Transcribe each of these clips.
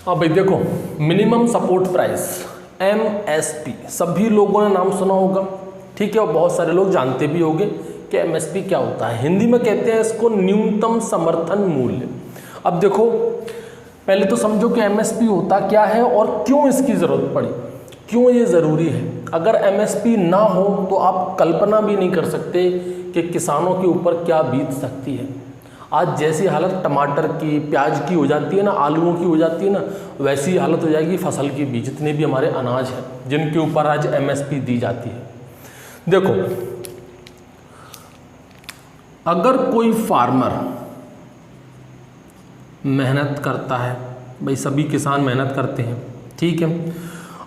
हाँ भाई देखो, मिनिमम सपोर्ट प्राइस MSP सभी लोगों ने नाम सुना होगा, ठीक है, और बहुत सारे लोग जानते भी होंगे कि MSP क्या होता है। हिंदी में कहते हैं इसको न्यूनतम समर्थन मूल्य। अब देखो, पहले तो समझो कि MSP होता क्या है और क्यों इसकी ज़रूरत पड़ी, क्यों ये ज़रूरी है। अगर MSP ना हो तो आप कल्पना भी नहीं कर सकते कि किसानों के ऊपर क्या बीत सकती है। आज जैसी हालत टमाटर की, प्याज की हो जाती है ना, आलूओं की हो जाती है ना, वैसी हालत हो जाएगी फसल की भी, जितने भी हमारे अनाज हैं जिनके ऊपर आज MSP दी जाती है। देखो, अगर कोई फार्मर मेहनत करता है, भाई सभी किसान मेहनत करते हैं, ठीक है,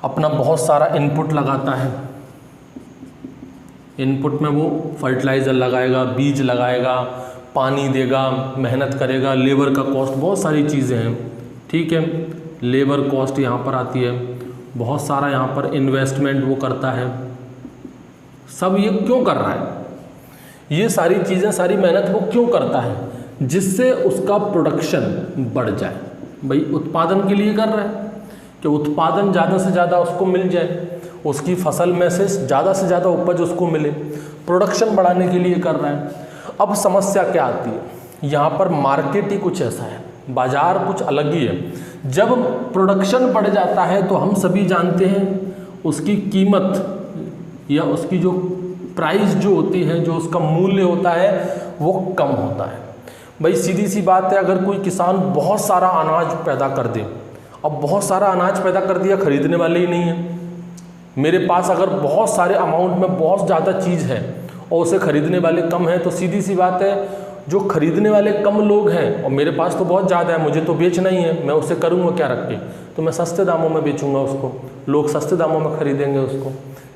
अपना बहुत सारा इनपुट लगाता है, इनपुट में वो फर्टिलाइज़र लगाएगा, बीज लगाएगा, पानी देगा, मेहनत करेगा, लेबर का कॉस्ट, बहुत सारी चीज़ें हैं, ठीक है, लेबर कॉस्ट यहाँ पर आती है, बहुत सारा यहाँ पर इन्वेस्टमेंट वो करता है। सब ये क्यों कर रहा है, ये सारी चीज़ें, सारी मेहनत वो क्यों करता है, जिससे उसका प्रोडक्शन बढ़ जाए। भाई उत्पादन के लिए कर रहा है कि उत्पादन ज़्यादा से ज़्यादा उसको मिल जाए, उसकी फसल में से ज़्यादा उपज उसको मिले, प्रोडक्शन बढ़ाने के लिए कर रहा है। अब समस्या क्या आती है, यहाँ पर मार्केट ही कुछ ऐसा है, बाज़ार कुछ अलग ही है। जब प्रोडक्शन बढ़ जाता है तो हम सभी जानते हैं उसकी कीमत या उसकी जो प्राइस जो होती है, जो उसका मूल्य होता है, वो कम होता है। भाई सीधी सी बात है, अगर कोई किसान बहुत सारा अनाज पैदा कर दे, अब बहुत सारा अनाज पैदा कर दिया, खरीदने वाले ही नहीं है। मेरे पास अगर बहुत सारे अमाउंट में बहुत ज़्यादा चीज़ है और उसे खरीदने वाले कम हैं, तो सीधी सी बात है, जो खरीदने वाले कम लोग हैं और मेरे पास तो बहुत ज़्यादा है, मुझे तो बेचना ही है, मैं उसे करूँगा क्या रख के, तो मैं सस्ते दामों में बेचूंगा उसको, लोग सस्ते दामों में खरीदेंगे उसको,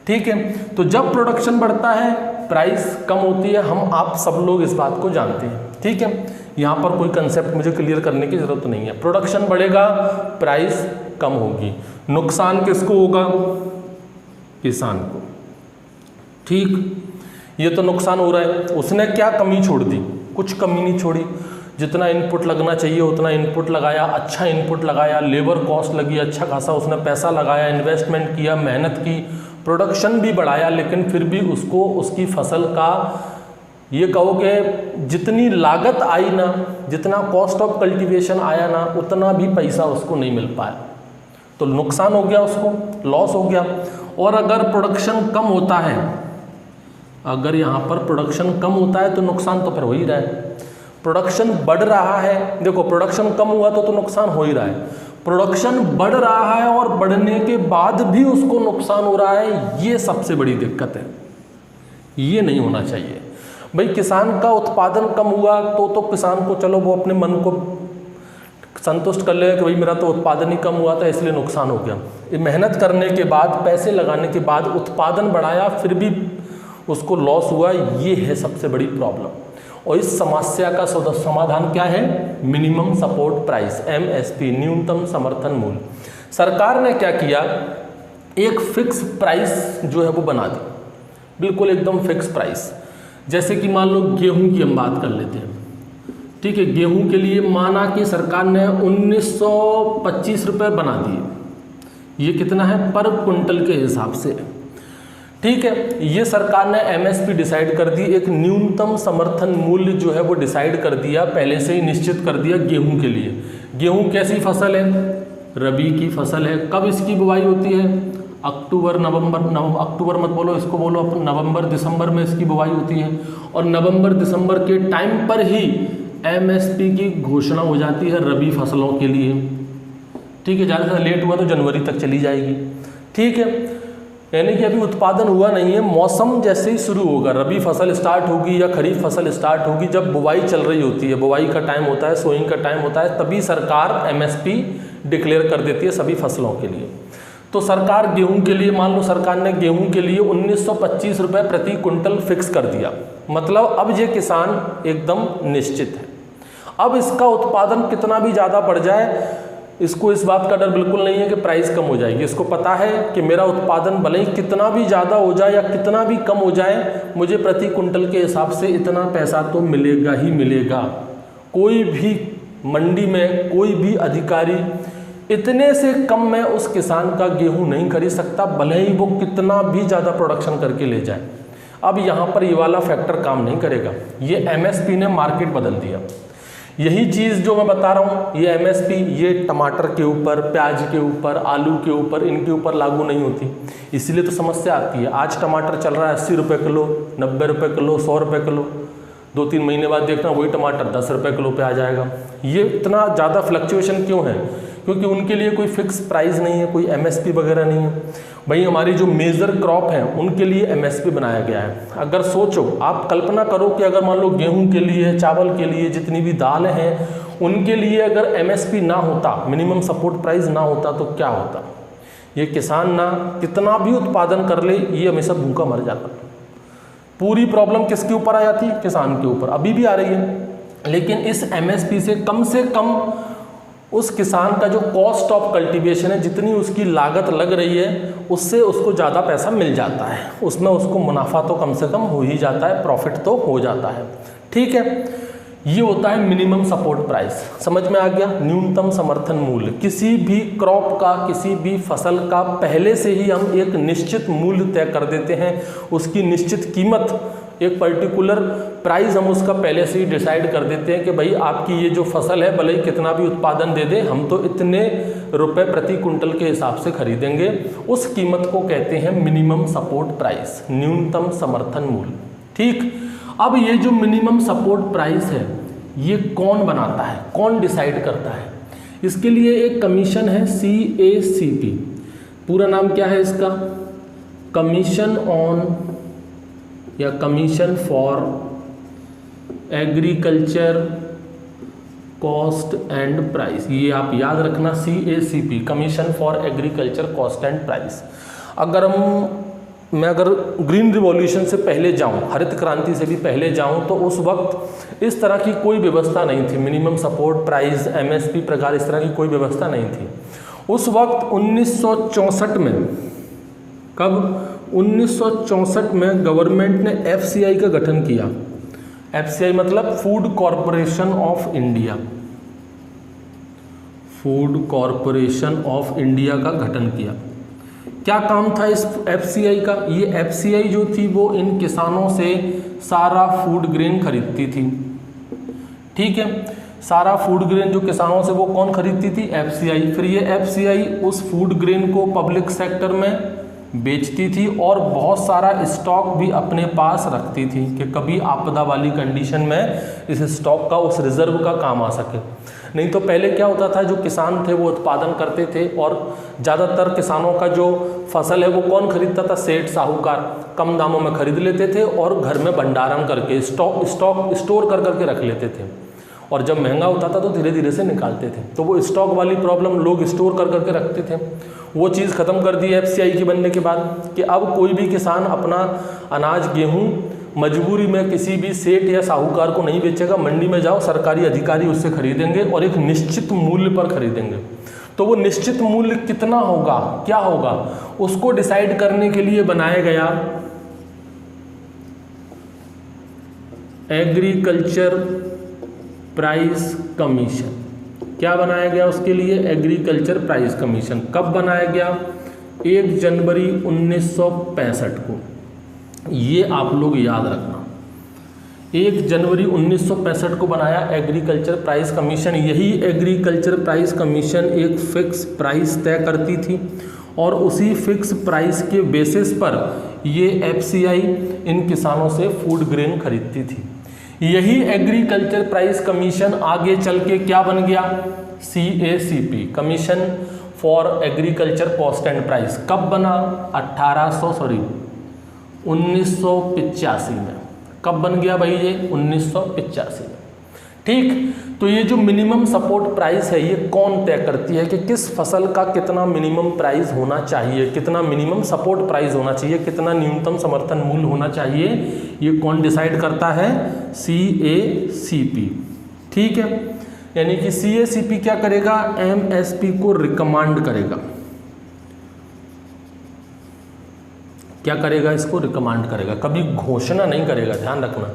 ठीक है। तो जब प्रोडक्शन बढ़ता है, प्राइस कम होती है, हम आप सब लोग इस बात को जानते हैं, ठीक है। यहाँ पर कोई कंसेप्ट मुझे क्लियर करने की ज़रूरत नहीं है। प्रोडक्शन बढ़ेगा, प्राइस कम होगी, नुकसान किसको होगा, किसान को, ठीक। ये तो नुकसान हो रहा है, उसने क्या कमी छोड़ दी, कुछ कमी नहीं छोड़ी, जितना इनपुट लगना चाहिए उतना इनपुट लगाया, अच्छा इनपुट लगाया, लेबर कॉस्ट लगी अच्छा खासा, उसने पैसा लगाया, इन्वेस्टमेंट किया, मेहनत की, प्रोडक्शन भी बढ़ाया, लेकिन फिर भी उसको उसकी फसल का ये कहो कि जितनी लागत आई ना, जितना कॉस्ट ऑफ कल्टीवेशन आया ना, उतना भी पैसा उसको नहीं मिल पाया, तो नुकसान हो गया, उसको लॉस हो गया। और अगर प्रोडक्शन कम होता है, अगर यहाँ पर प्रोडक्शन कम होता है तो नुकसान तो फिर हो ही रहा है। प्रोडक्शन बढ़ रहा है, देखो प्रोडक्शन कम हुआ तो नुकसान हो ही रहा है, प्रोडक्शन बढ़ रहा है और बढ़ने के बाद भी उसको नुकसान हो रहा है, ये सबसे बड़ी दिक्कत है, ये नहीं होना चाहिए। भाई किसान का उत्पादन कम हुआ तो किसान को चलो वो अपने मन को संतुष्ट कर ले कि भाई मेरा तो उत्पादन ही कम हुआ था इसलिए नुकसान हो गया। ये मेहनत करने के बाद, पैसे लगाने के बाद उत्पादन बढ़ाया, फिर भी उसको लॉस हुआ, ये है सबसे बड़ी प्रॉब्लम। और इस समस्या का समाधान क्या है, मिनिमम सपोर्ट प्राइस MSP, न्यूनतम समर्थन मूल्य। सरकार ने क्या किया, एक फिक्स प्राइस जो है वो बना दी, बिल्कुल एकदम फिक्स प्राइस। जैसे कि मान लो गेहूं की हम बात कर लेते हैं, ठीक है, गेहूं के लिए माना कि सरकार ने 1925 रुपये बना दिए, ये कितना है पर क्विंटल के हिसाब से, ठीक है। ये सरकार ने MSP डिसाइड कर दी, एक न्यूनतम समर्थन मूल्य जो है वो डिसाइड कर दिया, पहले से ही निश्चित कर दिया गेहूं के लिए। गेहूं कैसी फसल है, रबी की फसल है। कब इसकी बुवाई होती है, अक्टूबर अक्टूबर मत बोलो, इसको बोलो नवंबर दिसंबर में इसकी बुवाई होती है, और नवंबर दिसंबर के टाइम पर ही MSP की घोषणा हो जाती है रबी फसलों के लिए, ठीक है। ज़्यादा से लेट हुआ तो जनवरी तक चली जाएगी, ठीक है। यानी कि अभी उत्पादन हुआ नहीं है, मौसम जैसे ही शुरू होगा, रबी फसल स्टार्ट होगी या खरीफ फसल स्टार्ट होगी, जब बुवाई चल रही होती है, बुवाई का टाइम होता है, सोइंग का टाइम होता है, तभी सरकार MSP डिक्लेयर कर देती है सभी फसलों के लिए। तो सरकार गेहूं के लिए, मान लो सरकार ने गेहूं के लिए 1925 रुपये प्रति क्विंटल फिक्स कर दिया, मतलब अब ये किसान एकदम निश्चित है। अब इसका उत्पादन कितना भी ज़्यादा बढ़ जाए, इसको इस बात का डर बिल्कुल नहीं है कि प्राइस कम हो जाएगी। इसको पता है कि मेरा उत्पादन भले ही कितना भी ज़्यादा हो जाए या कितना भी कम हो जाए, मुझे प्रति कुंटल के हिसाब से इतना पैसा तो मिलेगा ही मिलेगा। कोई भी मंडी में कोई भी अधिकारी इतने से कम में उस किसान का गेहूं नहीं खरीद सकता, भले ही वो कितना भी ज़्यादा प्रोडक्शन करके ले जाए। अब यहाँ पर ये वाला फैक्टर काम नहीं करेगा, ये एमएसपी ने मार्केट बदल दिया। यही चीज़ जो मैं बता रहा हूँ, ये एमएसपी ये टमाटर के ऊपर, प्याज के ऊपर, आलू के ऊपर, इनके ऊपर लागू नहीं होती, इसीलिए तो समस्या आती है। आज टमाटर चल रहा है 80 रुपये किलो, 90 रुपये किलो, 100 रुपये किलो, 2-3 महीने बाद देखना वही टमाटर 10 रुपये किलो पे आ जाएगा। ये इतना ज़्यादा फ्लक्चुएशन क्यों है? क्योंकि उनके लिए कोई फिक्स प्राइस नहीं है, कोई एमएसपी वगैरह नहीं है। भाई हमारी जो मेजर क्रॉप है उनके लिए एमएसपी बनाया गया है। अगर सोचो, आप कल्पना करो कि अगर मान लो गेहूं के लिए, चावल के लिए, जितनी भी दालें हैं उनके लिए अगर एमएसपी ना होता, मिनिमम सपोर्ट प्राइस ना होता, तो क्या होता? ये किसान ना कितना भी उत्पादन कर ले, ये हमेशा भूखा मर जाता। पूरी प्रॉब्लम किसके ऊपर आ जाती है? किसान के ऊपर। अभी भी आ रही है। लेकिन इस एमएसपी से कम उस किसान का जो कॉस्ट ऑफ कल्टीवेशन है, जितनी उसकी लागत लग रही है, उससे उसको ज़्यादा पैसा मिल जाता है, उसमें उसको मुनाफा तो कम से कम हो ही जाता है, प्रॉफिट तो हो जाता है। ठीक है, ये होता है मिनिमम सपोर्ट प्राइस। समझ में आ गया? न्यूनतम समर्थन मूल्य। किसी भी क्रॉप का, किसी भी फसल का पहले से ही हम एक निश्चित मूल्य तय कर देते हैं, उसकी निश्चित कीमत, एक पर्टिकुलर प्राइस हम उसका पहले से ही डिसाइड कर देते हैं कि भाई आपकी ये जो फसल है, भले ही कितना भी उत्पादन दे दे, हम तो इतने रुपए प्रति कुंटल के हिसाब से खरीदेंगे। उस कीमत को कहते हैं मिनिमम सपोर्ट प्राइस, न्यूनतम समर्थन मूल्य। ठीक, अब ये जो मिनिमम सपोर्ट प्राइस है, ये कौन बनाता है, कौन डिसाइड करता है? इसके लिए एक कमीशन है, CACP। पूरा नाम क्या है इसका? कमीशन ऑन या commission for agriculture cost and price. ये आप याद रखना, CACP, commission for agriculture cost and price. मैं अगर ग्रीन रिवॉल्यूशन से पहले जाऊं, हरित क्रांति से भी पहले जाऊं, तो उस वक्त इस तरह की कोई व्यवस्था नहीं थी। मिनिमम सपोर्ट प्राइस, एमएसपी प्रकार, इस तरह की कोई व्यवस्था नहीं थी उस वक्त। 1964 में, कब? 1964 में गवर्नमेंट ने FCI का गठन किया। FCI मतलब food corporation of India, food corporation of India का गठन किया। क्या काम था इस FCI का? ये FCI जो थी वो इन किसानों से सारा फूड ग्रेन खरीदती थी। ठीक है, सारा फूड ग्रेन जो किसानों से वो कौन खरीदती थी? FCI। फिर ये FCI उस फूड ग्रेन को पब्लिक सेक्टर में बेचती थी और बहुत सारा स्टॉक भी अपने पास रखती थी कि कभी आपदा वाली कंडीशन में इस स्टॉक का, उस रिजर्व का काम आ सके। नहीं तो पहले क्या होता था, जो किसान थे वो उत्पादन करते थे और ज़्यादातर किसानों का जो फसल है वो कौन खरीदता था? सेठ, साहूकार कम दामों में खरीद लेते थे और घर में भंडारण करके स्टोर कर करके रख लेते थे, और जब महंगा होता था तो धीरे धीरे से निकालते थे। तो वो स्टॉक वाली प्रॉब्लम, लोग स्टोर कर करके रखते थे, वो चीज़ ख़त्म कर दी FCI के बनने के बाद कि अब कोई भी किसान अपना अनाज, गेहूं मजबूरी में किसी भी सेठ या साहूकार को नहीं बेचेगा। मंडी में जाओ, सरकारी अधिकारी उससे खरीदेंगे और एक निश्चित मूल्य पर खरीदेंगे। तो वो निश्चित मूल्य कितना होगा, क्या होगा, उसको डिसाइड करने के लिए बनाया गया एग्रीकल्चर प्राइस कमीशन। क्या बनाया गया उसके लिए? Agriculture price commission. कब बनाया गया? 1 जनवरी 1965 को। ये आप लोग याद रखना, 1 जनवरी 1965 को बनाया एग्रीकल्चर प्राइस कमीशन। यही एग्रीकल्चर प्राइस कमीशन एक फिक्स प्राइस तय करती थी और उसी फिक्स प्राइस के बेसिस पर ये FCI इन किसानों से फूड ग्रेन खरीदती थी। यही एग्रीकल्चर प्राइस कमीशन आगे चल के क्या बन गया? CACP, commission for agriculture cost and price. कब बना? 1985 में। कब बन गया भाई ये? 1985 में। ठीक, तो ये जो मिनिमम सपोर्ट प्राइस है, ये कौन तय करती है कि किस फसल का कितना मिनिमम प्राइस होना चाहिए, कितना मिनिमम सपोर्ट प्राइस होना चाहिए, कितना न्यूनतम समर्थन मूल्य होना चाहिए? ये कौन डिसाइड करता है? CACP। ठीक है, यानी कि CACP क्या करेगा? MSP को रिकमेंड करेगा। क्या करेगा? इसको रिकमेंड करेगा, कभी घोषणा नहीं करेगा, ध्यान रखना।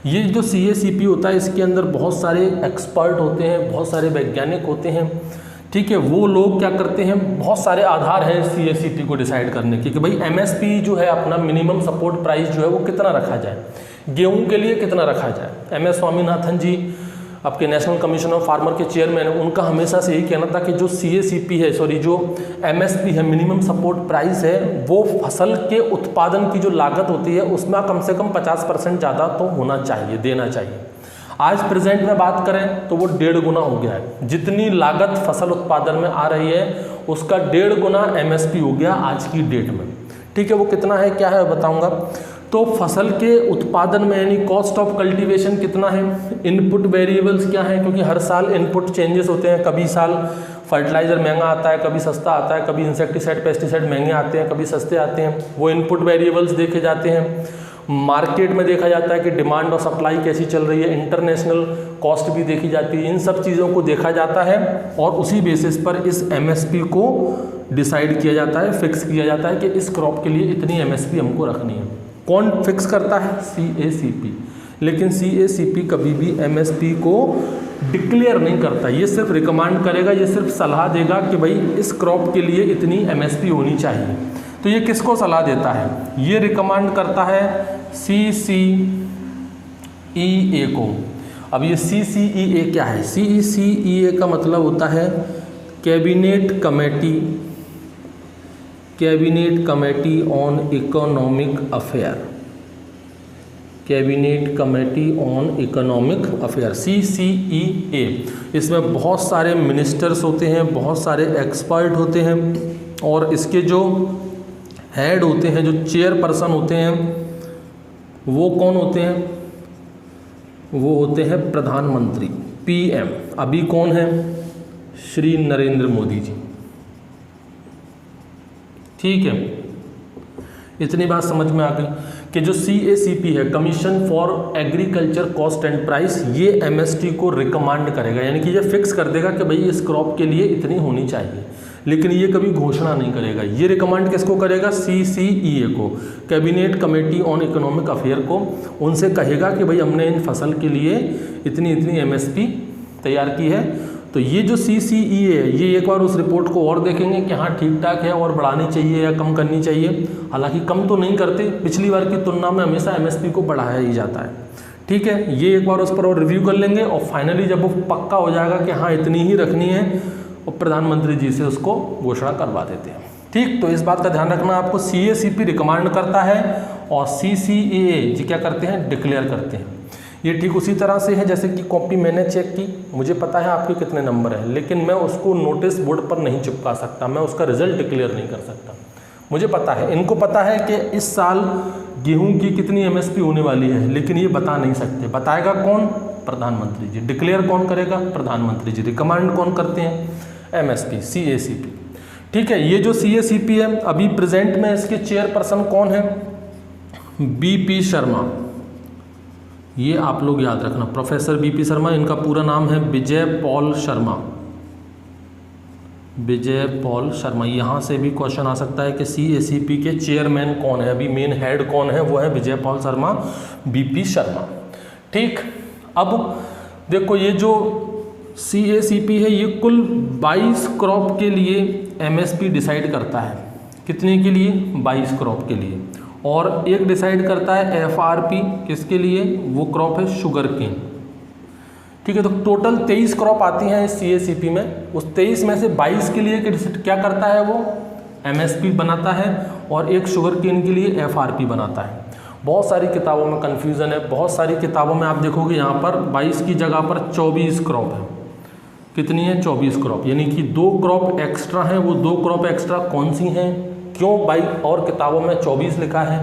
ये जो CACP होता है, इसके अंदर बहुत सारे एक्सपर्ट होते हैं, बहुत सारे वैज्ञानिक होते हैं, ठीक है, वो लोग क्या करते हैं, बहुत सारे आधार हैं CACP को डिसाइड करने के कि भाई MSP जो है अपना मिनिमम सपोर्ट प्राइस जो है वो कितना रखा जाए, गेहूं के लिए कितना रखा जाए। MS स्वामीनाथन जी आपके नेशनल कमीशन ऑफ फार्मर के चेयरमैन है, उनका हमेशा से यही कहना था कि जो CACP है, सॉरी जो MSP है, मिनिमम सपोर्ट प्राइस है, वो फसल के उत्पादन की जो लागत होती है उसमें कम से कम 50% ज़्यादा तो होना चाहिए, देना चाहिए। आज प्रेजेंट में बात करें तो वो 1.5 गुना हो गया है, जितनी लागत फसल उत्पादन में आ रही है उसका 1.5 गुना MSP हो गया आज की डेट में। ठीक है, वो कितना है क्या है बताऊंगा। तो फसल के उत्पादन में यानी कॉस्ट ऑफ कल्टीवेशन कितना है, इनपुट वेरिएबल्स क्या है, क्योंकि हर साल इनपुट चेंजेस होते हैं, कभी साल फर्टिलाइजर महंगा आता है, कभी सस्ता आता है, कभी इंसेक्टिसाइड पेस्टिसाइड महंगे आते हैं, कभी सस्ते आते हैं, वो इनपुट वेरिएबल्स देखे जाते हैं। मार्केट में देखा जाता है कि डिमांड और सप्लाई कैसी चल रही है, इंटरनेशनल कॉस्ट भी देखी जाती है, इन सब चीज़ों को देखा जाता है और उसी बेसिस पर इस MSP को डिसाइड किया जाता है, फिक्स किया जाता है कि इस क्रॉप के लिए इतनी MSP हमको रखनी है। कौन फिक्स करता है, CACP। लेकिन CACP कभी भी MSP को डिक्लेयर नहीं करता, ये सिर्फ रिकमेंड करेगा, ये सिर्फ सलाह देगा कि भाई इस क्रॉप के लिए इतनी MSP होनी चाहिए। तो ये किसको सलाह देता है, ये रिकमेंड करता है CCEA को। अब ये CCEA क्या है, CCEA का मतलब होता है cabinet committee on economic affair, cabinet committee on economic affair, CCEA। इसमें बहुत सारे मिनिस्टर्स होते हैं, बहुत सारे एक्सपर्ट होते हैं और इसके जो हेड होते हैं, जो चेयरपर्सन होते हैं, वो कौन होते हैं, वो होते हैं प्रधानमंत्री, PM। अभी कौन है, श्री नरेंद्र मोदी जी। ठीक है, इतनी बात समझ में आ गई कि जो CACP है, commission for agriculture cost and price, ये MSP को रिकमेंड करेगा, यानी कि ये फिक्स कर देगा कि भाई इस क्रॉप के लिए इतनी होनी चाहिए, लेकिन ये कभी घोषणा नहीं करेगा। ये रिकमेंड किसको करेगा, CCEA को, cabinet committee on economic affair को। उनसे कहेगा कि भाई हमने इन फसल के लिए इतनी MSP तैयार की है। तो ये जो CCEA है, ये एक बार उस रिपोर्ट को और देखेंगे कि हाँ ठीक ठाक है और बढ़ानी चाहिए या कम करनी चाहिए। हालांकि कम तो नहीं करते, पिछली बार की तुलना में हमेशा MSP को बढ़ाया ही जाता है। ठीक है, ये एक बार उस पर और रिव्यू कर लेंगे और फाइनली जब वो पक्का हो जाएगा कि हाँ इतनी ही रखनी है, और प्रधानमंत्री जी से उसको घोषणा करवा देते हैं। ठीक, तो इस बात का ध्यान रखना, आपको CACP रिकमेंड करता है और CCEA जी क्या करते हैं, डिक्लेयर करते हैं। ये ठीक उसी तरह से है जैसे कि कॉपी मैंने चेक की, मुझे पता है आपके कितने नंबर हैं, लेकिन मैं उसको नोटिस बोर्ड पर नहीं चिपका सकता, मैं उसका रिजल्ट डिक्लेयर नहीं कर सकता। मुझे पता है, इनको पता है कि इस साल गेहूं की कितनी MSP होने वाली है, लेकिन ये बता नहीं सकते। बताएगा कौन, प्रधानमंत्री जी। डिक्लेयर कौन करेगा, प्रधानमंत्री जी। रिकमेंड कौन करते हैं, MSP, CACP। ठीक है, ये जो CACP है अभी प्रेजेंट में इसके चेयरपर्सन कौन है, BP शर्मा। ये आप लोग याद रखना, प्रोफेसर BP शर्मा, इनका पूरा नाम है विजय पॉल शर्मा। विजय पॉल शर्मा, यहाँ से भी क्वेश्चन आ सकता है कि CACP के चेयरमैन कौन है, अभी मेन हेड कौन है, वो है विजय पॉल शर्मा, BP शर्मा। ठीक, अब देखो ये जो CACP है ये कुल 22 क्रॉप के लिए MSP डिसाइड करता है। कितने के लिए, 22 क्रॉप के लिए। और एक डिसाइड करता है FRP, किसके लिए, वो क्रॉप है शुगर केन। ठीक है, तो टोटल 23 क्रॉप आती हैं इस CACP में। उस 23 में से 22 के लिए क्या करता है, वो MSP बनाता है और एक शुगर केन के लिए FRP बनाता है। बहुत सारी किताबों में कन्फ्यूज़न है, बहुत सारी किताबों में आप देखोगे यहाँ पर 22 की जगह पर 24 क्रॉप है। कितनी है, 24 क्रॉप, यानी कि 2 क्रॉप एक्स्ट्रा हैं। वो 2 क्रॉप एक्स्ट्रा कौन सी हैं, क्यों भाई और किताबों में 24 लिखा है,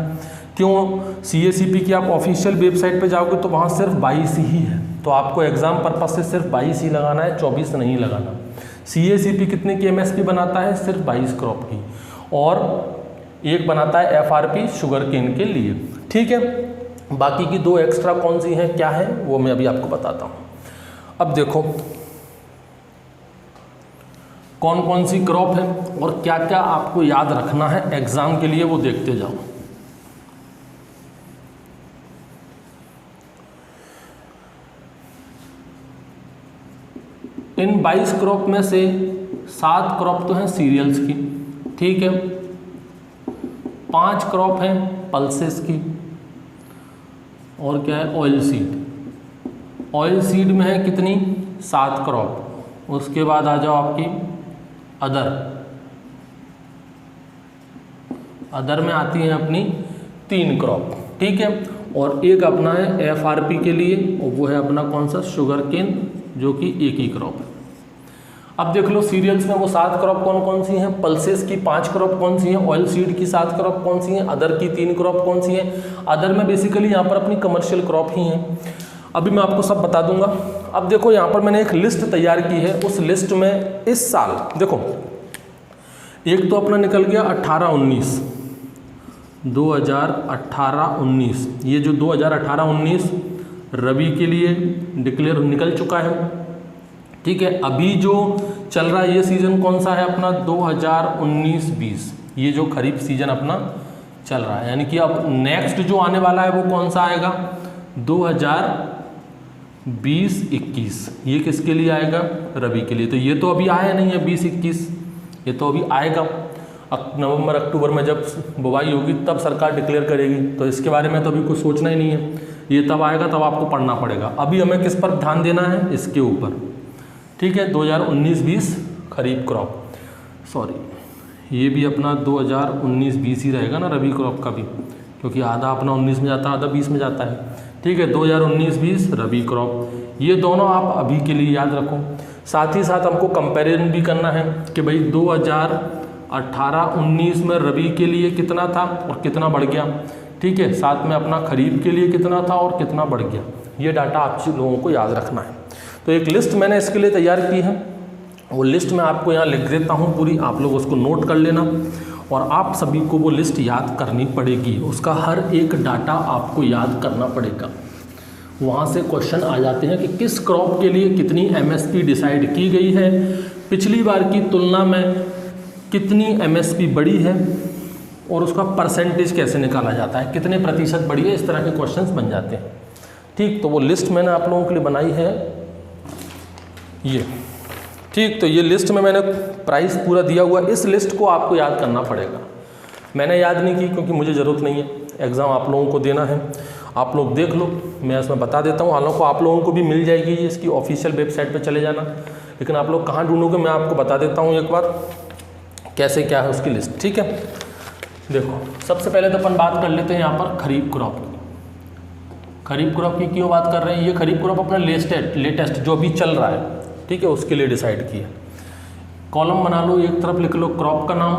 क्यों। CACP की आप ऑफिशियल वेबसाइट पे जाओगे तो वहाँ सिर्फ 22 ही है, तो आपको एग्जाम पर्पज से सिर्फ 22 ही लगाना है, 24 नहीं लगाना। CACP कितने की MSP बनाता है, सिर्फ 22 क्रॉप की, और एक बनाता है FRP शुगर केन के लिए। ठीक है, बाकी की 2 एक्स्ट्रा कौन सी हैं, क्या है, वो मैं अभी आपको बताता हूँ। अब देखो कौन कौन सी क्रॉप है और क्या क्या आपको याद रखना है एग्जाम के लिए, वो देखते जाओ। इन 22 क्रॉप में से 7 क्रॉप तो हैं सीरियल्स की, ठीक है, 5 क्रॉप हैं पल्सेस की, और क्या है ऑयल सीड। ऑयल सीड में है कितनी 7 क्रॉप। उसके बाद आ जाओ आपकी अदर में आती हैं अपनी 3 क्रॉप, ठीक है, और एक अपना है एफआरपी के लिए, और वो है अपना कौन सा शुगर केन, जो कि एक ही क्रॉप है। अब देख लो सीरियल्स में वो 7 क्रॉप कौन कौन सी हैं, पल्सेस की 5 क्रॉप कौन सी हैं, ऑयल सीड की 7 क्रॉप कौन सी हैं, अदर की 3 क्रॉप कौन सी हैं। अदर में बेसिकली यहाँ पर अपनी कमर्शियल क्रॉप ही हैं। अभी मैं आपको सब बता दूंगा। अब देखो यहाँ पर मैंने एक लिस्ट तैयार की है, उस लिस्ट में इस साल देखो एक तो अपना निकल गया 18-19, 2018-19, ये जो 2018-19 रबी के लिए डिक्लेयर निकल चुका है, ठीक है। अभी जो चल रहा है ये सीज़न कौन सा है अपना 2019-20, ये जो खरीफ सीजन अपना चल रहा है, यानी कि अब नेक्स्ट जो आने वाला है वो कौन सा आएगा 2020-21, ये किसके लिए आएगा रबी के लिए। तो ये तो अभी आया नहीं है 20-21, ये तो अभी आएगा नवंबर अक्टूबर में जब बुवाई होगी तब सरकार डिक्लेयर करेगी, तो इसके बारे में तो अभी कुछ सोचना ही नहीं है, ये तब आएगा तब आपको पढ़ना पड़ेगा। अभी हमें किस पर ध्यान देना है, इसके ऊपर, ठीक है। 2019-20 खरीफ क्रॉप, सॉरी ये भी अपना 2019-20 ही रहेगा ना रबी क्रॉप का भी, क्योंकि आधा अपना 19 में जाता है आधा 20 में जाता है, ठीक है। 2019-20 रबी क्रॉप, ये दोनों आप अभी के लिए याद रखो। साथ ही साथ हमको कंपैरिजन भी करना है कि भाई 2018-19 में रबी के लिए कितना था और कितना बढ़ गया, ठीक है। साथ में अपना खरीफ के लिए कितना था और कितना बढ़ गया, ये डाटा आप लोगों को याद रखना है। तो एक लिस्ट मैंने इसके लिए तैयार की है, वो लिस्ट मैं आपको यहाँ लिख देता हूँ पूरी, आप लोग उसको नोट कर लेना, और आप सभी को वो लिस्ट याद करनी पड़ेगी, उसका हर एक डाटा आपको याद करना पड़ेगा। वहाँ से क्वेश्चन आ जाते हैं कि किस क्रॉप के लिए कितनी एमएसपी डिसाइड की गई है, पिछली बार की तुलना में कितनी एमएसपी बढ़ी है, और उसका परसेंटेज कैसे निकाला जाता है, कितने प्रतिशत बढ़ी है, इस तरह के क्वेश्चंस बन जाते हैं, ठीक। तो वो लिस्ट मैंने आप लोगों के लिए बनाई है ये, ठीक। तो ये लिस्ट में मैंने प्राइस पूरा दिया हुआ, इस लिस्ट को आपको याद करना पड़ेगा। मैंने याद नहीं की क्योंकि मुझे ज़रूरत नहीं है, एग्ज़ाम आप लोगों को देना है, आप लोग देख लो, मैं इसमें बता देता हूँ। हालांकि आप लोगों को भी मिल जाएगी ये, इसकी ऑफिशियल वेबसाइट पे चले जाना, लेकिन आप लोग कहाँ ढूंढोगे मैं आपको बता देता हूँ एक बार कैसे क्या है उसकी लिस्ट, ठीक है। देखो सबसे पहले तो अपन बात कर लेते हैं यहाँ पर खरीफ क्रॉप की। खरीफ क्रॉप की क्यों बात कर रहे हैं, ये खरीफ क्रॉप अपना लेटेस्ट जो अभी चल रहा है, ठीक है, उसके लिए डिसाइड किया। कॉलम बना लो, एक तरफ लिख लो क्रॉप का नाम,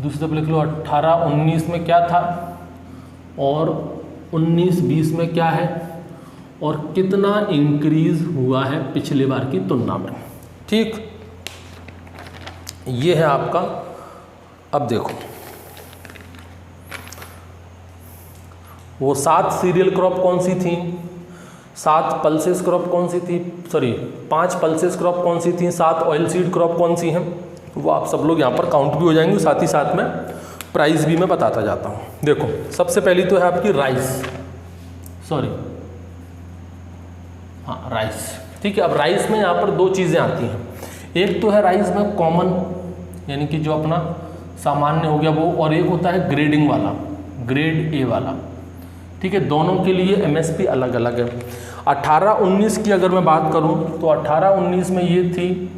दूसरी तरफ लिख लो 18-19 में क्या था और 19-20 में क्या है, और कितना इंक्रीज हुआ है पिछले बार की तुलना में, ठीक। ये है आपका। अब देखो वो 7 सीरियल क्रॉप कौन सी थी, 7 पल्सेस क्रॉप कौन सी थी, सॉरी 5 पल्सेस क्रॉप कौन सी थी, 7 ऑयल सीड क्रॉप कौन सी हैं, वो आप सब लोग यहाँ पर काउंट भी हो जाएंगे, साथ ही साथ में प्राइस भी मैं बताता जाता हूँ। देखो सबसे पहली तो है आपकी राइस, सॉरी हाँ राइस, ठीक है। अब राइस में यहाँ पर 2 चीज़ें आती हैं, एक तो है राइस में कॉमन यानी कि जो अपना सामान्य हो गया वो, और एक होता है ग्रेडिंग वाला, ग्रेड ए वाला, ठीक है। दोनों के लिए एमएसपी अलग अलग है। 18-19 की अगर मैं बात करूं तो 18-19 में ये थी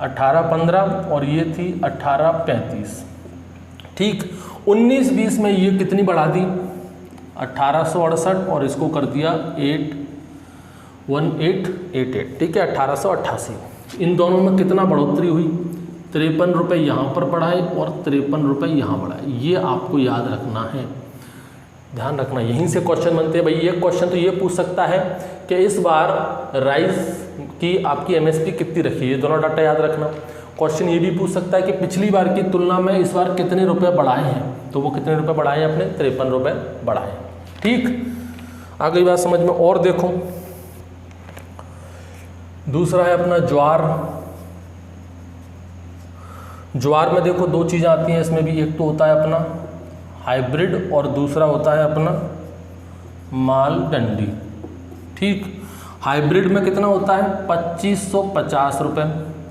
18-15 और ये थी 18-35, ठीक। 19-20 में ये कितनी बढ़ा दी 1868 और इसको कर दिया 1888, ठीक है 1888। इन दोनों में कितना बढ़ोतरी हुई, 53 रुपये यहाँ पर बढ़ाए और 53 रुपये यहाँ बढ़ाए, ये आपको याद रखना है, ध्यान रखना। यहीं से क्वेश्चन बनते हैं भाई। ये क्वेश्चन तो ये पूछ सकता है कि इस बार राइस की आपकी एमएसपी कितनी रखी है, ये दोनों डाटा याद रखना। क्वेश्चन ये भी पूछ सकता है कि पिछली बार की तुलना में इस बार कितने रुपए बढ़ाए हैं, तो वो कितने रुपए बढ़ाए हैं, अपने 53 रुपये बढ़ाए, ठीक। आ गई बात समझ में। और देखो दूसरा है अपना ज्वार। ज्वार में देखो 2 चीज़ें आती हैं इसमें भी, एक तो होता है अपना हाइब्रिड और दूसरा होता है अपना माल डंडी, ठीक। हाइब्रिड में कितना होता है 2550 रुपये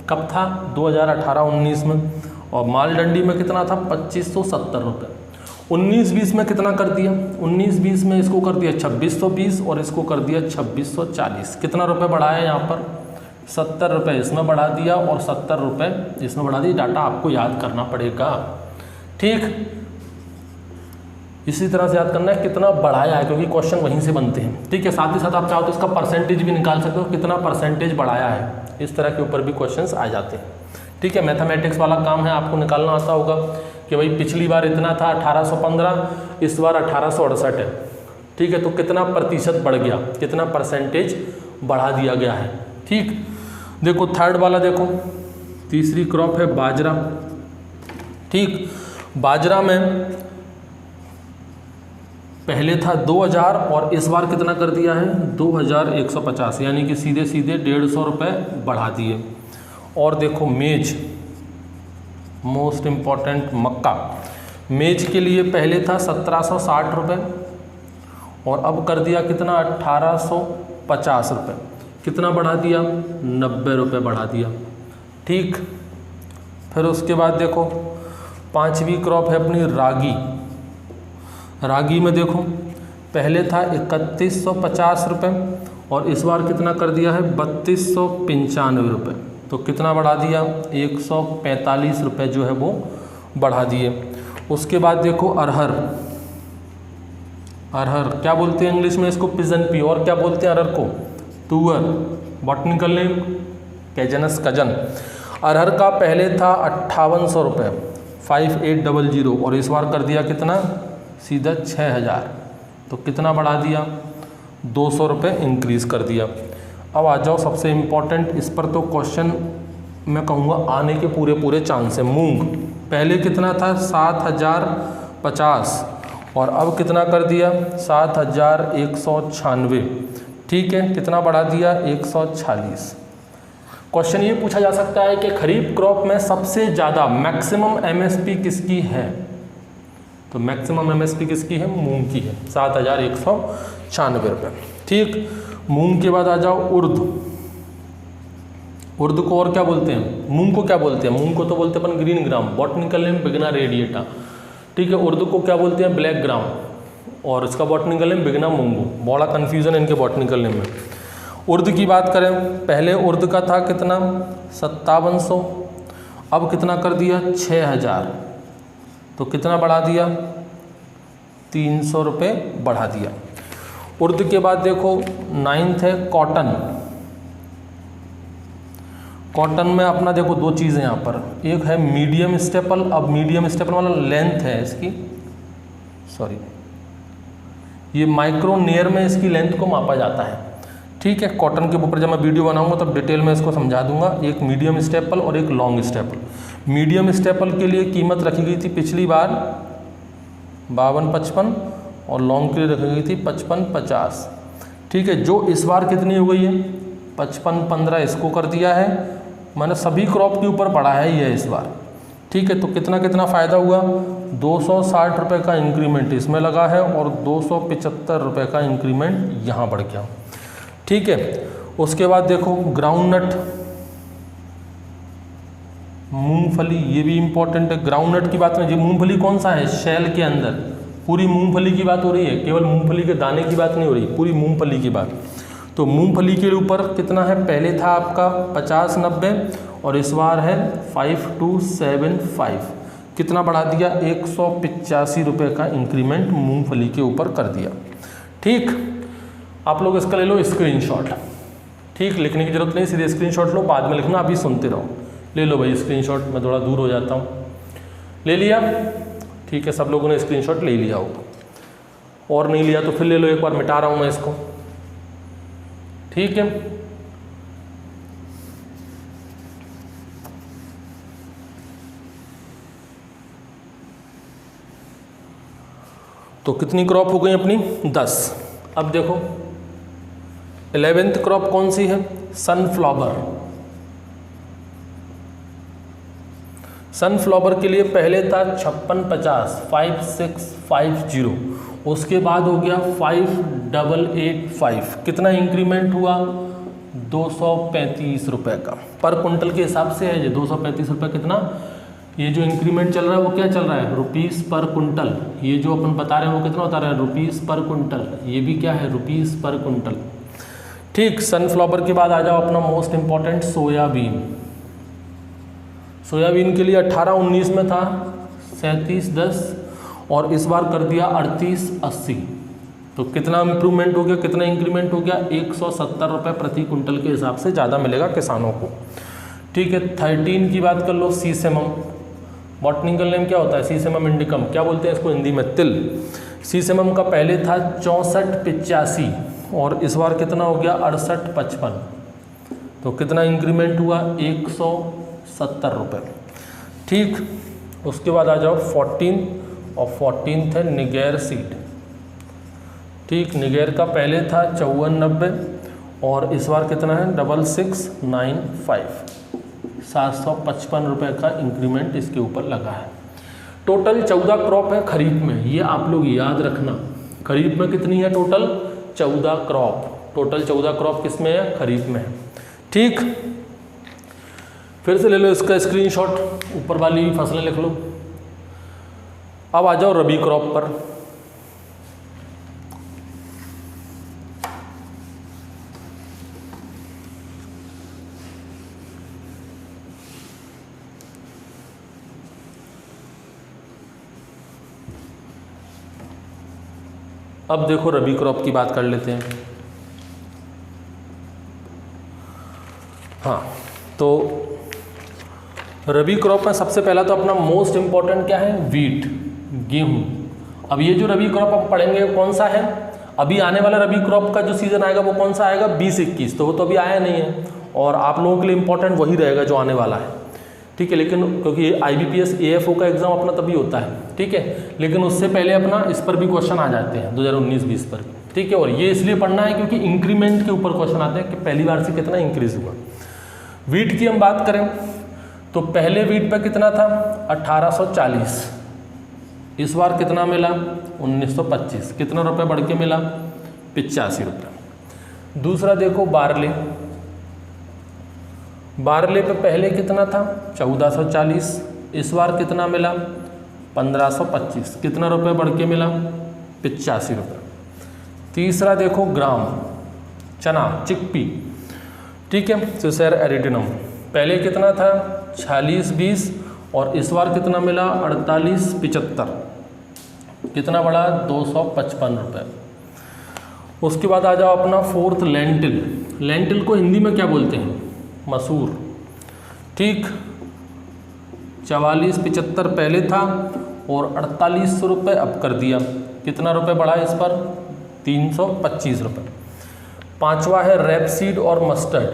कब था? 2018-19 में। और माल डंडी में कितना था? 2570 रुपये। 19-20 में कितना कर दिया? 19-20 में इसको कर दिया 2620 और इसको कर दिया 2640। कितना रुपए बढ़ाया यहाँ पर? 70 रुपये इसमें बढ़ा दिया और 70 रुपये इसमें बढ़ा दिया। डाटा आपको याद करना पड़ेगा, ठीक। इसी तरह से याद करना है कितना बढ़ाया है, क्योंकि क्वेश्चन वहीं से बनते हैं, ठीक है। साथ ही साथ आप चाहो तो इसका परसेंटेज भी निकाल सकते हो, कितना परसेंटेज बढ़ाया है, इस तरह के ऊपर भी क्वेश्चंस आ जाते हैं, ठीक है। मैथमेटिक्स वाला काम है, आपको निकालना आता होगा कि भाई पिछली बार इतना था 1815, इस बार 1868 है, ठीक है। तो कितना प्रतिशत बढ़ गया, कितना परसेंटेज बढ़ा दिया गया है, ठीक। देखो थर्ड वाला, देखो तीसरी क्रॉप है बाजरा, ठीक। बाजरा में पहले था 2000 और इस बार कितना कर दिया है? 2150, यानी कि सीधे सीधे 150 रुपये बढ़ा दिए। और देखो मेज, मोस्ट इम्पॉर्टेंट मक्का, मेज के लिए पहले था 1760 रुपये और अब कर दिया कितना? 1850 रुपये। कितना बढ़ा दिया? 90 रुपये बढ़ा दिया, ठीक। फिर उसके बाद देखो पांचवी क्रॉप है अपनी रागी। रागी में देखो पहले था 3150 रुपये और इस बार कितना कर दिया है? 3295 रुपये। तो कितना बढ़ा दिया? 145 रुपये जो है वो बढ़ा दिए। उसके बाद देखो अरहर, अरहर क्या बोलते हैं इंग्लिश में इसको? Pigeon P. और क्या बोलते हैं अरहर को? तुअर, बॉटनिकल नेम कैजनस कजन। अरहर का पहले था 5800 रुपये 5800 और इस बार कर दिया कितना? सीधा 6000। तो कितना बढ़ा दिया? 200 रुपये इंक्रीज़ कर दिया। अब आ जाओ सबसे इम्पॉर्टेंट, इस पर तो क्वेश्चन मैं कहूँगा आने के पूरे पूरे चांस है। मूंग पहले कितना था? 7050 और अब कितना कर दिया? 7196, ठीक है। कितना बढ़ा दिया? 146। क्वेश्चन ये पूछा जा सकता है कि खरीफ क्रॉप में सबसे ज़्यादा मैक्सिमम एमएसपी किसकी है? तो मैक्सिमम एमएसपी किसकी है? मूंग की है, 7196 रुपये, ठीक। मूंग के बाद आ जाओ उर्द। उर्द को और क्या बोलते हैं? मूंग को क्या बोलते हैं? मूंग को तो बोलते हैं अपन green gram, botanical name Vigna radiata, ठीक है। उर्द को क्या बोलते हैं? ब्लैक ग्राम और इसका बॉटनिकल नेम बिगना मूंगू। बड़ा कन्फ्यूजन है इनके बॉटनिकल नेम में। उर्द की बात करें, पहले उर्द का था कितना? 5700, अब कितना कर दिया? 6000। तो कितना बढ़ा दिया? 300 रुपये बढ़ा दिया। उर्द के बाद देखो 9th है कॉटन। कॉटन में अपना देखो दो चीज़ें यहाँ पर, एक है मीडियम स्टेपल। अब मीडियम स्टेपल वाला लेंथ है इसकी, सॉरी, ये माइक्रोनियर में इसकी लेंथ को मापा जाता है, ठीक है। कॉटन के ऊपर जब मैं वीडियो बनाऊंगा तब डिटेल में इसको समझा दूंगा। एक मीडियम स्टेपल और एक लॉन्ग स्टेपल। मीडियम स्टेपल के लिए कीमत रखी गई थी पिछली बार 5255 और लॉन्ग के लिए रखी गई थी 5550, ठीक है। जो इस बार कितनी हो गई है? 5515 इसको कर दिया है, मैंने सभी क्रॉप के ऊपर बढ़ाया ही है इस बार, ठीक है। तो कितना कितना फ़ायदा हुआ? 260 रुपये का इंक्रीमेंट इसमें लगा है और 275 रुपये का इंक्रीमेंट यहाँ बढ़ गया, ठीक है। उसके बाद देखो ग्राउंडनट, मूंगफली, ये भी इंपॉर्टेंट है। ग्राउंडनट की बात में, मूंगफली कौन सा है? शेल के अंदर, पूरी मूंगफली की बात हो रही है, केवल मूंगफली के दाने की बात नहीं हो रही, पूरी मूंगफली की बात। तो मूंगफली के ऊपर कितना है? पहले था आपका 50-90 और इस बार है 5275। कितना बढ़ा दिया? 185 रुपये का इंक्रीमेंट मूंगफली के ऊपर कर दिया, ठीक। आप लोग इसका ले लो स्क्रीनशॉट, ठीक। लिखने की जरूरत नहीं, सीधे स्क्रीनशॉट लो, बाद में लिखना, अभी सुनते रहो। ले लो भाई स्क्रीनशॉट, मैं थोड़ा दूर हो जाता हूँ। ले लिया, ठीक है। सब लोगों ने स्क्रीनशॉट ले लिया होगा, और नहीं लिया तो फिर ले लो, एक बार मिटा रहा हूँ मैं इसको, ठीक है। तो कितनी क्रॉप हो गई अपनी? 10। अब देखो 11th क्रॉप कौन सी है? सनफ्लावर। सनफ्लावर के लिए पहले था 5650 5650, उसके बाद हो गया 5885। कितना इंक्रीमेंट हुआ? 235 रुपये का पर कुंटल के हिसाब से है ये 235 रुपये। कितना ये जो इंक्रीमेंट चल रहा है वो क्या चल रहा है, रुपीस पर कुंटल। ये जो अपन बता रहे हैं वो कितना बता रहे हैं, रुपीस पर कुंटल। ये भी क्या है, रुपीस पर कुंटल। ठीक, सनफ्लावर के बाद आ जाओ अपना मोस्ट इंपॉर्टेंट सोयाबीन। सोयाबीन के लिए 18-19 में था 3710 और इस बार कर दिया 3880। तो कितना इम्प्रूवमेंट हो गया, कितना इंक्रीमेंट हो गया, 170 रुपये प्रति कुंटल के हिसाब से ज़्यादा मिलेगा किसानों को। ठीक है, 13 की बात कर लो, सीसेमम। बॉटनिकल नेम क्या होता है, सीसेमम इंडिकम। क्या बोलते हैं इसको हिंदी में, तिल। सीसेमम का पहले था 6485 और इस बार कितना हो गया 6855। तो कितना इंक्रीमेंट हुआ, 170 रुपये। ठीक, उसके बाद आ जाओ 14 और 14 है निगेर सीड। ठीक, निगेर का पहले था 5490 और इस बार कितना है 6695। 755 रुपये का इंक्रीमेंट इसके ऊपर लगा है। टोटल 14 क्रॉप है खरीफ में, ये आप लोग याद रखना। खरीफ में कितनी है टोटल, 14 क्रॉप। टोटल 14 क्रॉप किस में है, खरीफ में है। ठीक, फिर से ले लो इसका स्क्रीनशॉट, ऊपर वाली फसलें लिख लो। अब आ जाओ रबी क्रॉप पर। अब देखो रबी क्रॉप की बात कर लेते हैं। हाँ, तो रबी क्रॉप में सबसे पहला तो अपना मोस्ट इम्पॉर्टेंट क्या है, वीट, गेहूँ। अब ये जो रबी क्रॉप हम पढ़ेंगे कौन सा है, अभी आने वाला रबी क्रॉप का जो सीज़न आएगा वो कौन सा आएगा, 20-21। तो वो तो अभी आया नहीं है और आप लोगों के लिए इम्पोर्टेंट वही रहेगा जो आने वाला है। ठीक है, लेकिन क्योंकि IBPS AFO का एग्ज़ाम अपना तभी होता है। ठीक है, लेकिन उससे पहले अपना इस पर भी क्वेश्चन आ जाते हैं 2019-20 पर। ठीक है, और ये इसलिए पढ़ना है क्योंकि इंक्रीमेंट के ऊपर क्वेश्चन आते हैं कि पहली बार से कितना इंक्रीज हुआ। वीट की हम बात करें तो पहले वीट पे कितना था 1840, इस बार कितना मिला 1925। कितना रुपये बढ़ के मिला, 85 रुपये। दूसरा देखो बारले। बारले पे पहले कितना था 1440, इस बार कितना मिला 1525। कितना रुपये बढ़ के मिला, 85 रुपये। तीसरा देखो ग्राम, चना, चिकपी। ठीक है, सिसर एरिडिनम, पहले कितना था 4620 और इस बार कितना मिला 4875। कितना बढ़ा 255 रुपये। उसके बाद आ जाओ अपना फोर्थ लेंटिल। लेंटिल को हिंदी में क्या बोलते हैं, मसूर। ठीक, 4475 पहले था और 4800 रुपये अब कर दिया। कितना रुपये बढ़ा इस पर, 325 रुपये। पांचवा है रेपसीड और मस्टर्ड।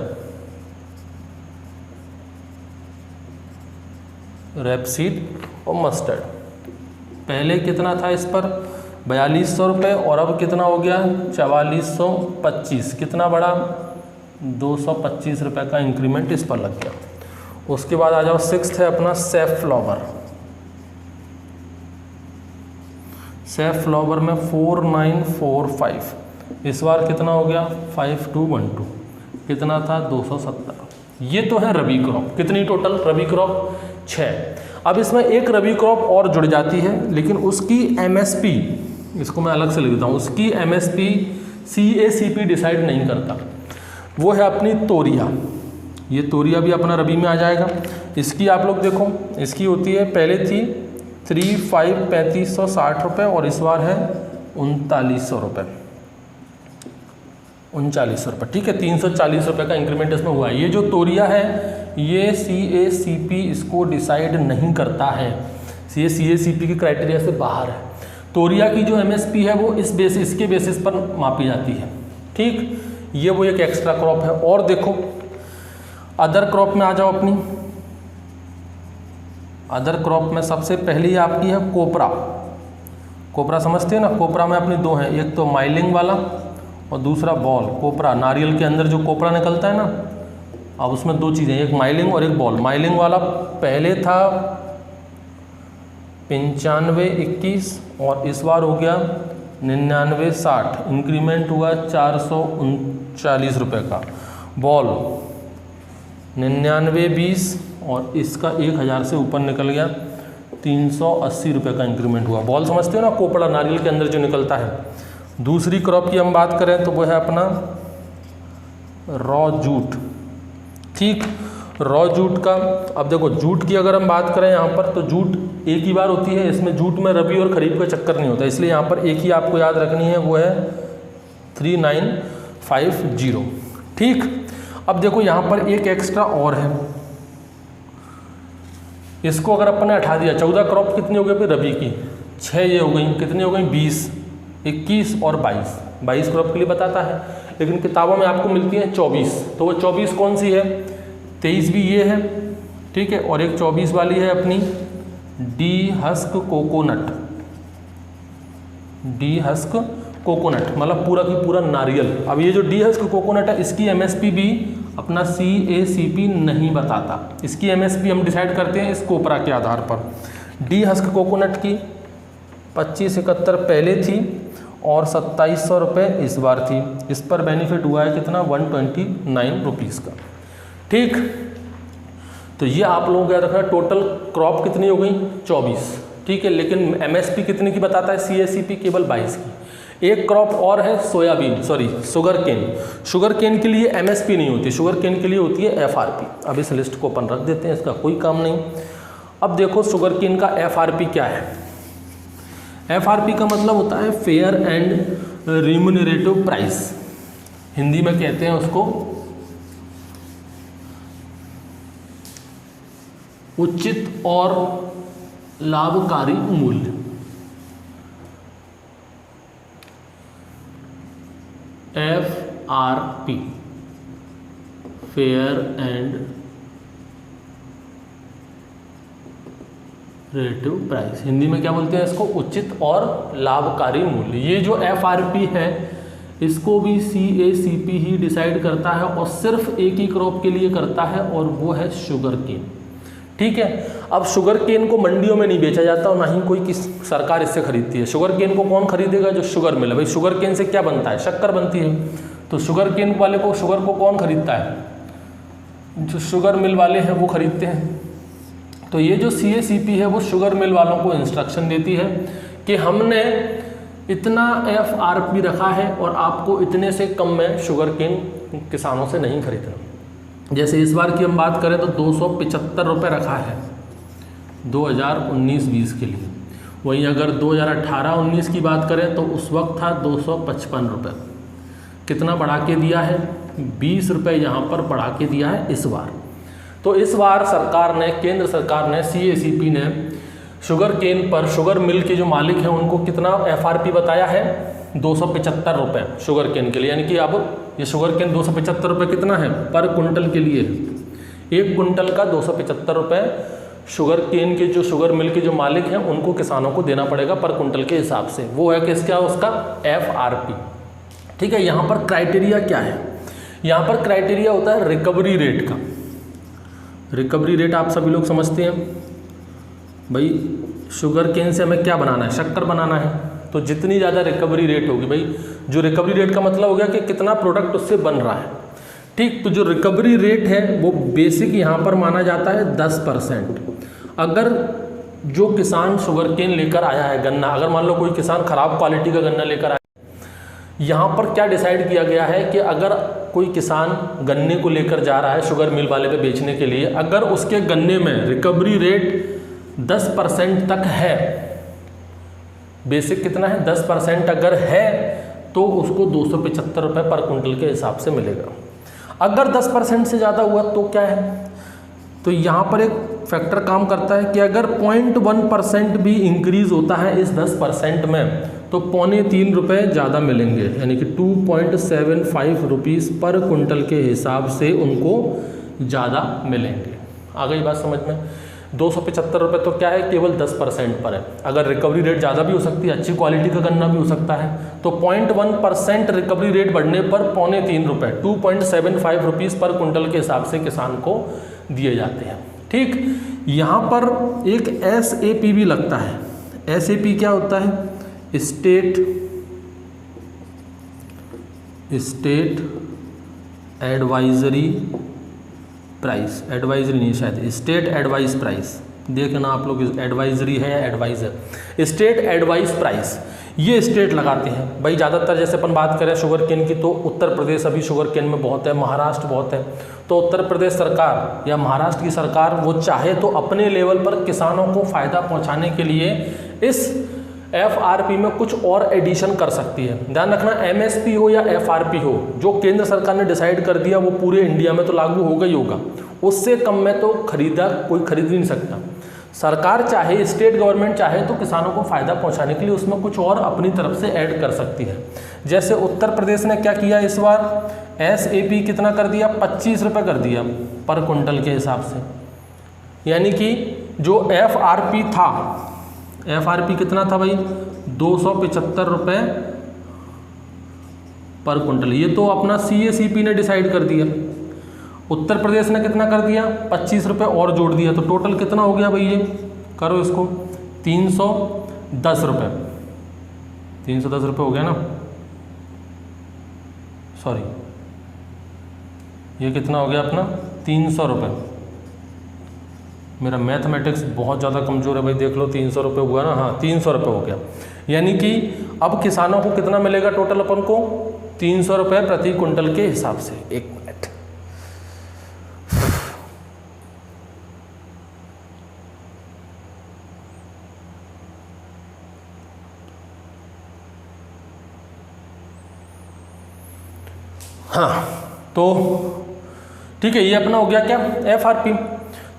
रेपसीड और मस्टर्ड पहले कितना था इस पर 4200 रुपये और अब कितना हो गया 4425। कितना बढ़ा 225 रुपये का इंक्रीमेंट इस पर लग गया। उसके बाद आ जाओ सिक्स्थ है अपना सैफफ्लावर। सैफफ्लावर में 4945, इस बार कितना हो गया 5212। कितना था 270। ये तो है रबी क्रॉप। कितनी टोटल रबी क्रॉप 6। अब इसमें एक रबी क्रॉप और जुड़ जाती है लेकिन उसकी MSP, इसको मैं अलग से लिख देता हूँ, उसकी MSP CACP डिसाइड नहीं करता। वो है अपनी तोरिया। ये तोरिया भी अपना रबी में आ जाएगा। इसकी आप लोग देखो, इसकी होती है, पहले थी 3560 रुपये और इस बार है 3900 रुपये। 3900 रुपये। ठीक है, 340 रुपये का इंक्रीमेंट इसमें हुआ है। ये जो तोरिया है ये CACP इसको डिसाइड नहीं करता है, ये CACP के क्राइटेरिया से बाहर है। तोरिया की जो MSP है वो इसके बेसिस पर मापी जाती है। ठीक, ये वो एक एक्स्ट्रा क्रॉप है। और देखो अदर क्रॉप में आ जाओ अपनी। अदर क्रॉप में सबसे पहली आपकी है कोपरा। कोपरा समझते हैं ना, कोपरा में अपनी दो हैं, एक तो माइलिंग वाला और दूसरा बॉल। कोपरा नारियल के अंदर जो कोपरा निकलता है ना, अब उसमें दो चीज़ें, एक माइलिंग और एक बॉल। माइलिंग वाला पहले था 9521 और इस बार हो गया 9960। इंक्रीमेंट हुआ 439 रुपये का। बॉल 9920 और इसका 1000 से ऊपर निकल गया 380 रुपये का इंक्रीमेंट हुआ। बॉल समझते हो ना, कोपड़ा नारियल के अंदर जो निकलता है। दूसरी क्रॉप की हम बात करें तो वो है अपना रॉ जूट। ठीक, रॉ जूट का, अब देखो जूट की अगर हम बात करें यहाँ पर, तो जूट एक ही बार होती है, इसमें जूट में रबी और खरीफ का चक्कर नहीं होता, इसलिए यहाँ पर एक ही आपको याद रखनी है, वो है 3950। ठीक, अब देखो यहाँ पर एक एक्स्ट्रा और है, इसको अगर अपन ने हटा दिया, 14 क्रॉप कितनी हो गई फिर रबी की, 6 ये हो गई, कितनी हो गई 20, 21 और 22 क्रॉप के लिए बताता है, लेकिन किताबों में आपको मिलती है 24। तो वो 24 कौन सी है, 23 भी ये है, ठीक है, और एक 24 वाली है अपनी D husk coconut, D husk coconut मतलब पूरा की पूरा नारियल। अब ये जो डी हस्क कोकोनट है, इसकी एमएसपी भी अपना CACP नहीं बताता, इसकी एमएसपी हम डिसाइड करते हैं इस कोपरा के आधार पर। डी हस्क कोकोनट की 2571 पहले थी और 2700 रुपये इस बार थी, इस पर बेनिफिट हुआ है कितना 129 रुपीज़ का। ठीक, तो ये आप लोगों को याद रखना, टोटल क्रॉप कितनी हो गई 24, ठीक है, लेकिन एमएसपी कितने की बताता है CACP, केवल 22 की। एक क्रॉप और है soybean, sorry sugar cane. Sugar cane के लिए एमएसपी नहीं होती, शुगर केन के लिए होती है FRP। अब इस लिस्ट को अपन रख देते हैं, इसका कोई काम नहीं। अब देखो शुगर केन का FRP क्या है। FRP का मतलब होता है fair and remunerative price, Hindi में कहते हैं उसको उचित और लाभकारी मूल्य। FRP fair and relative price, Hindi में क्या बोलते हैं इसको, उचित और लाभकारी मूल्य। ये जो FRP है इसको भी CACP ही डिसाइड करता है और सिर्फ एक ही क्रॉप के लिए करता है और वो है शुगर केन। ठीक है, अब शुगर केन को मंडियों में नहीं बेचा जाता और ना ही कोई सरकार इससे खरीदती है। शुगर केन को कौन खरीदेगा, जो शुगर मिल है। भाई शुगर केन से क्या बनता है, शक्कर बनती है, तो शुगर केन वाले को, शुगर को कौन खरीदता है, जो शुगर मिल वाले हैं वो खरीदते हैं। तो ये जो CACP है वो शुगर मिल वालों को इंस्ट्रक्शन देती है कि हमने इतना FRP रखा है और आपको इतने से कम में शुगर केन किसानों से नहीं खरीदना। जैसे इस बार की हम बात करें तो 275 रुपये रखा है 2019-20 के लिए, वहीं अगर 2018-19 की बात करें तो उस वक्त था 255 रुपये। कितना बढ़ा के दिया है, 20 रुपये यहाँ पर बढ़ा के दिया है इस बार। तो इस बार सरकार ने, केंद्र सरकार ने, CACP ने शुगर केन पर, शुगर मिल के जो मालिक हैं उनको कितना FRP बताया है, 275 रुपये शुगर केन के लिए। यानी कि अब ये शुगर केन 275 रुपये कितना है पर कुंटल के लिए, एक कुंटल का 275 रुपये शुगर केन के जो शुगर मिल के जो मालिक हैं उनको किसानों को देना पड़ेगा पर कुंटल के हिसाब से। वो है किसका, उसका FRP। ठीक है, यहाँ पर क्राइटेरिया क्या है, यहाँ पर क्राइटेरिया होता है रिकवरी रेट का। रिकवरी रेट आप सभी लोग समझते हैं, भाई शुगर केन से हमें क्या बनाना है, शक्कर बनाना है, तो जितनी ज़्यादा रिकवरी रेट होगी, भाई जो रिकवरी रेट का मतलब हो गया कि कितना प्रोडक्ट उससे बन रहा है। ठीक, तो जो रिकवरी रेट है वो बेसिक यहाँ पर माना जाता है 10%। अगर जो किसान शुगर केन लेकर आया है, गन्ना, अगर मान लो कोई किसान ख़राब क्वालिटी का गन्ना लेकर आया, यहाँ पर क्या डिसाइड किया गया है कि अगर कोई किसान गन्ने को लेकर जा रहा है शुगर मिल वाले पे बेचने के लिए, अगर उसके गन्ने में रिकवरी रेट 10% तक है, बेसिक कितना है 10% अगर है, तो उसको 275 रुपये पर कुंटल के हिसाब से मिलेगा। अगर 10% से ज़्यादा हुआ तो क्या है, तो यहाँ पर एक फैक्टर काम करता है कि अगर 0.1% भी इंक्रीज़ होता है इस 10% में, तो 3.25 रुपये ज़्यादा मिलेंगे, यानी कि 2.75 रुपीज़ पर कुंटल के हिसाब से उनको ज़्यादा मिलेंगे। आ गई बात समझ में। 275 रुपये तो क्या है, केवल 10% पर है। अगर रिकवरी रेट ज़्यादा भी हो सकती है, अच्छी क्वालिटी का गन्ना भी हो सकता है, तो 0.1% रिकवरी रेट बढ़ने पर 3.25 रुपये 2.75 रुपीज़ पर कुंटल के हिसाब से किसान को दिए जाते हैं। ठीक, यहाँ पर एक SAP भी लगता है। SAP क्या होता है, स्टेट एडवाइजरी प्राइस, एडवाइजरी नहीं शायद, स्टेट एडवाइस प्राइस, देखना आप लोग एडवाइजरी है या एडवाइज़र। स्टेट एडवाइस प्राइस ये स्टेट लगाते हैं भाई। ज़्यादातर जैसे अपन बात करें शुगर केन की तो उत्तर प्रदेश अभी शुगर केन में बहुत है, महाराष्ट्र बहुत है। तो उत्तर प्रदेश सरकार या महाराष्ट्र की सरकार वो चाहे तो अपने लेवल पर किसानों को फ़ायदा पहुंचाने के लिए इस FRP में कुछ और एडिशन कर सकती है। ध्यान रखना MSP हो या FRP हो, जो केंद्र सरकार ने डिसाइड कर दिया वो पूरे इंडिया में तो लागू होगा ही होगा, उससे कम में तो कोई खरीद नहीं सकता। सरकार चाहे, स्टेट गवर्नमेंट चाहे तो किसानों को फ़ायदा पहुंचाने के लिए उसमें कुछ और अपनी तरफ से ऐड कर सकती है। जैसे उत्तर प्रदेश ने क्या किया इस बार, SAP कितना कर दिया, 25 रुपये कर दिया पर कुंटल के हिसाब से। यानी कि जो FRP था, FRP कितना था भाई, 275 रुपये पर कुंटल। ये तो अपना CACP ने डिसाइड कर दिया। उत्तर प्रदेश ने कितना कर दिया, 25 रुपये और जोड़ दिया, तो टोटल कितना हो गया भाई, ये करो इसको, 310 रुपये, 310 रुपये हो गया ना, सॉरी ये कितना हो गया अपना 300 रुपये। मेरा मैथमेटिक्स बहुत ज़्यादा कमज़ोर है भाई, देख लो 300 रुपये हुआ ना, हाँ 300 रुपये हो गया। यानी कि अब किसानों को कितना मिलेगा टोटल अपन को, 300 रुपये प्रति कुंटल के हिसाब से। एक मिनट, हाँ तो ठीक है, ये अपना हो गया क्या FRP,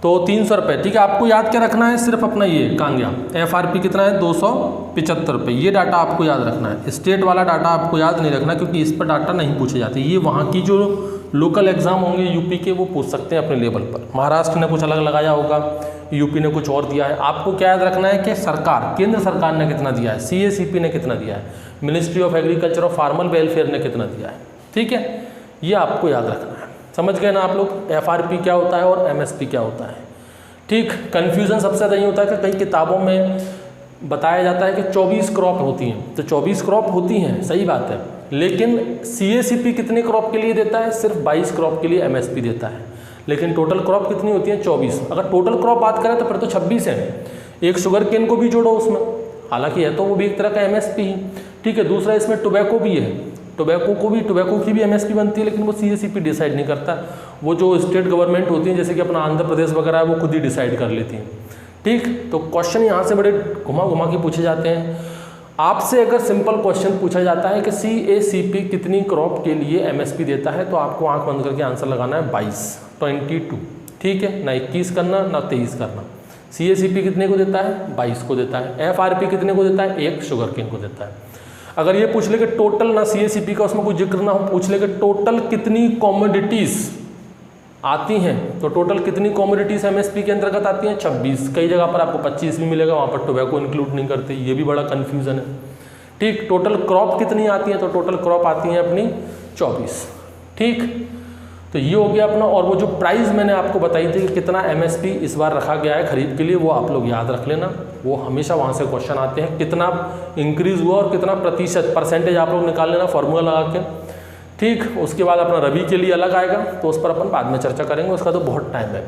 तो 300 रुपये। ठीक है, आपको याद क्या रखना है, सिर्फ अपना ये कहाँ गया, FRP कितना है 275 रुपये, ये डाटा आपको याद रखना है। स्टेट वाला डाटा आपको याद नहीं रखना क्योंकि इस पर डाटा नहीं पूछे जाते, ये वहाँ की जो लोकल एग्जाम होंगे यूपी के वो पूछ सकते हैं अपने लेवल पर। महाराष्ट्र ने कुछ अलग लगाया होगा, यूपी ने कुछ और दिया है। आपको क्या याद रखना है कि सरकार, केंद्र सरकार ने कितना दिया है, CACP ने कितना दिया है, मिनिस्ट्री ऑफ एग्रीकल्चर और फार्मर वेलफेयर ने कितना दिया है। ठीक है, ये आपको याद रखना है। समझ गए ना आप लोग, FRP क्या होता है और MSP क्या होता है। ठीक, कन्फ्यूज़न सबसे ज़्यादा ये होता है कि कई किताबों में बताया जाता है कि 24 क्रॉप होती हैं, तो 24 क्रॉप होती हैं, सही बात है, लेकिन CACP कितने क्रॉप के लिए देता है, सिर्फ 22 क्रॉप के लिए MSP देता है, लेकिन टोटल क्रॉप कितनी होती है 24। अगर टोटल क्रॉप बात करें तो फिर तो 26 है, एक शुगर केन को भी जोड़ो उसमें, हालांकि है तो वो भी एक तरह का MSP ही। ठीक है, दूसरा इसमें टोबैको भी है, टोबैको की भी MSP बनती है, लेकिन वो CACP डिसाइड नहीं करता, वो जो स्टेट गवर्नमेंट होती है जैसे कि अपना आंध्र प्रदेश वगैरह है वो खुद ही डिसाइड कर लेती हैं। ठीक, तो क्वेश्चन यहाँ से बड़े घुमा के पूछे जाते हैं। आपसे अगर सिंपल क्वेश्चन पूछा जाता है कि CACP कितनी क्रॉप के लिए MSP देता है, तो आपको आंख बंद करके आंसर लगाना है 22। ठीक है, ना 21 करना ना 23 करना। CACP कितने को देता है, 22 को देता है। FRP कितने को देता है, एक शुगर केन को देता है। अगर ये पूछ ले कि टोटल ना CACP का उसमें कोई जिक्र ना हो, पूछ ले कि टोटल कितनी कॉमोडिटीज़ आती हैं, तो टोटल कितनी कॉमोडिटीज़ MSP के अंतर्गत आती हैं, 26। कई जगह पर आपको 25 भी मिलेगा, वहाँ पर टोबैको इंक्लूड नहीं करते, ये भी बड़ा कन्फ्यूज़न है। ठीक, टोटल क्रॉप कितनी आती है, तो टोटल क्रॉप आती हैं अपनी 24। ठीक, तो ये हो गया अपना। और वो जो प्राइस मैंने आपको बताई थी कि कितना MSP इस बार रखा गया है खरीद के लिए, वो आप लोग याद रख लेना, वो हमेशा वहाँ से क्वेश्चन आते हैं, कितना इंक्रीज़ हुआ और कितना प्रतिशत, परसेंटेज आप लोग निकाल लेना फॉर्मूला लगा के। ठीक, उसके बाद अपना रबी के लिए अलग आएगा, तो उस पर अपन बाद में चर्चा करेंगे, उसका तो बहुत टाइम है।